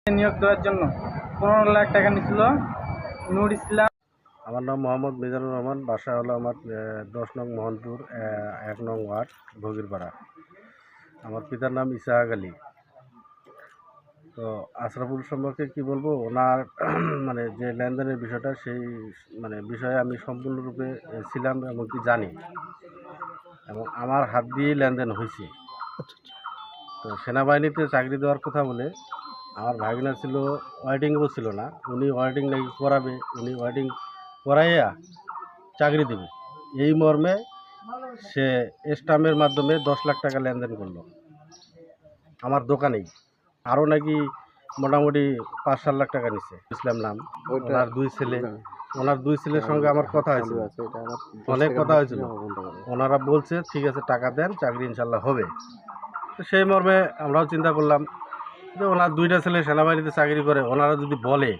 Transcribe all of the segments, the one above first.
নিয়োগ দেওয়ার জন্য 15 লাখ টাকা নিয়েছিল নূর ইসলাম। আমার নাম মোহাম্মদ মিজানুর রহমান, বাসা হলো আমার 10 নং মোহনপুর 1 নং ওয়ার্ড ভগিরপাড়া। আমার পিতার নাম ইসাহাক আলী। তো আশরাফুল সম্পর্কে কি বলবো, ওনার মানে যে লেনদেনের বিষয়টা সেই বিষয়ে আমি সম্পূর্ণরূপে ছিলাম এবং কি জানি, এবং আমার হাত দিয়েই লেনদেন হয়েছে। তো সেনাবাহিনীতে চাকরি দেওয়ার কথা বলে আমার ভাগিনা ছিল, ওয়েটিংও ছিল না, উনি ওয়েটিং নাকি করাবে, উনি ওয়েটিং করাইয়া চাকরি দেবে, এই মর্মে সে স্টাম্পের মাধ্যমে 10 লাখ টাকা লেনদেন করলো আমার দোকানেই। আরও নাকি মোটামুটি 5-7 লাখ টাকা নিচ্ছে। ইসলাম নাম, ওনার দুই ছেলের সঙ্গে আমার কথা হয়েছিল, অনেক কথা হয়েছিল। ওনারা বলছে ঠিক আছে টাকা দেন, চাকরি ইনশাল্লাহ হবে। তো সেই মর্মে আমরাও চিন্তা করলাম যে ওনার 2টা ছেলে সেনাবাহিনীতে চাকরি করে, ওনারা যদি বলে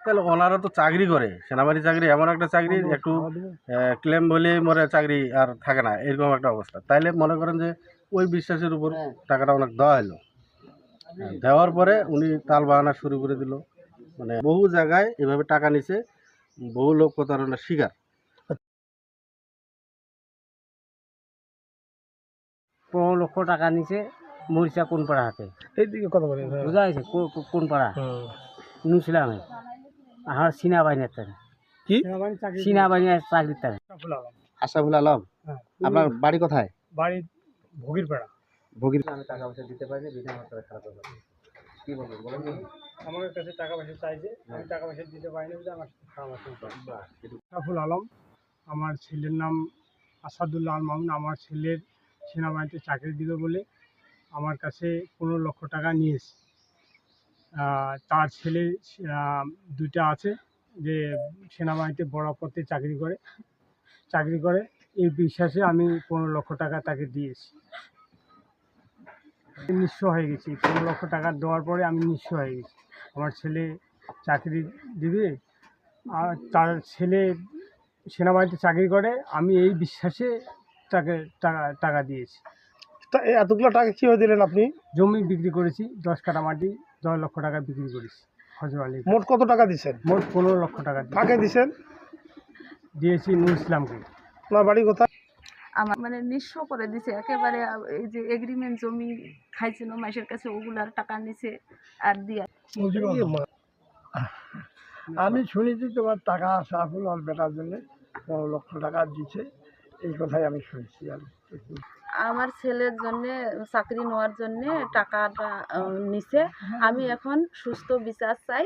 তাহলে ওনারা তো চাকরি করে, সেনাবাহিনী চাকরি এমন একটা চাকরি, একটু ক্লেম বলেই মরে চাকরি আর থাকে না, এরকম একটা অবস্থা। তাইলে মনে করেন যে ওই বিশ্বাসের উপর টাকাটা ওনাকে দেওয়া হলো। দেওয়ার পরে উনি তাল বাহানা শুরু করে দিল, মানে বহু জায়গায় এভাবে টাকা নিছে, বহু লোক প্রতারণার শিকার। 15 লক্ষ টাকা নিচে মরিচা কোন পাড়া হাতে এইদিকে কথা বলেন, বোঝা হয়েছে কোন পাড়া নুসলামে আর সেনাবাহিনীর তারা কি সেনাবাহিনীর চাকরির তারা। আশরাফুল আলম, আপনার বাড়ি কোথায়? বাড়ি ভগিরপাড়া। আমি টাকা পয়সা দিতে পারিনি, বিনা মাত্রায় খারাপ হবে। কি বলবো বলেন? আমার কাছে টাকা পয়সা চাইছে, আমি টাকা পয়সা দিতে পারিনি বলে আমার সাথে খারাপ আশরাফুল আলম, আমার ছেলের নাম আসাদুল্লাহ আল মামুন। আমার ছেলের সেনাবাহিনীতে চাকরি দিল বলে আমার কাছে 15 লক্ষ টাকা নিয়েছে। তার ছেলে 2টা আছে যে সেনাবাহিনীতে বড় পদে চাকরি করে এই বিশ্বাসে আমি 15 লক্ষ টাকা তাকে দিয়েছি। নিঃস্ব হয়ে গেছি। 15 লক্ষ টাকা দেওয়ার পরে আমি নিঃস্ব হয়ে গেছি। আমার ছেলে চাকরি দিবে, আর তার ছেলে সেনাবাহিনীতে চাকরি করে, আমি এই বিশ্বাসে তাকে টাকা দিয়েছি। এতগুলো টাকা কীভাবে দিলেন আপনি? জমি বিক্রি করেছি, 10 কাঠা মাটি 10 লক্ষ টাকা বিক্রি করেছি হজর আলী। মোট কত টাকা দিচ্ছেন? মোট 15 লক্ষ টাকা কাকে দিচ্ছেন? দিয়েছি নূর ইসলামকে। আপনার বাড়ি কোথায়? আমার মানে নিঃস্ব করে দিছে একেবারে। এই যে এগ্রিমেন্ট জমি খাইছিল মাসের কাছে, ওগুলার টাকা নিছে আর দিয়া। আমি শুনেছি তোমার টাকা আশরাফুল আর বেটার জন্য 15 লক্ষ টাকা দিচ্ছে, এই কথাই আমি শুনেছি। আমার ছেলের জন্য চাকরি নেওয়ার জন্য টাকাটা নিছে। আমি এখন সুস্থ বিচার চাই।